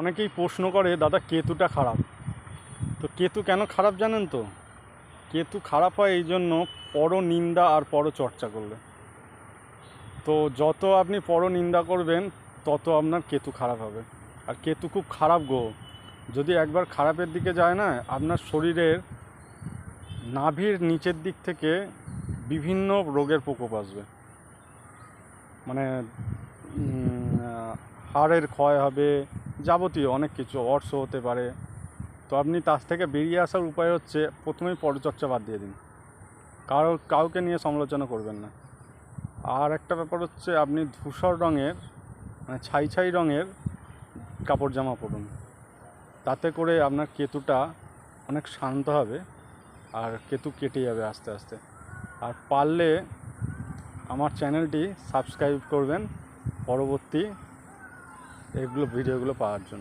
অনেকেই প্রশ্ন করে দাদা কেতুটা খারাপ। তো কেতু কেন খারাপ জানেন তো? কেতু খারাপ হয় এই জন্য পরনিন্দা আর পরচর্চা করলে। তো যত আপনি পরনিন্দা করবেন তত আপনার কেতু খারাপ হবে। আর কেতু খুব খারাপ গ্রহ। যদি একবার খারাপের দিকে যায় না, আপনার শরীরের নাভির নিচের দিক থেকে বিভিন্ন রোগের প্রকোপ আসবে। মানে হাড়ের ক্ষয় হবে, যাবতীয় অনেক কিছু, অর্শ হতে পারে। তো আপনি তার থেকে বেরিয়ে আসার উপায় হচ্ছে প্রথমেই পরচর্চা বাদ দিয়ে দিন, কাউকে নিয়ে সমালোচনা করবেন না। আর একটা ব্যাপার হচ্ছে আপনি ধূসর রঙের মানে ছাই ছাই রঙের কাপড় জামা পরুন, তাতে করে আপনার কেতুটা অনেক শান্ত হবে আর কেতু কেটে যাবে আস্তে আস্তে। আর পারলে আমার চ্যানেলটি সাবস্ক্রাইব করবেন পরবর্তী ভিডিওগুলো পাওয়ার জন্য।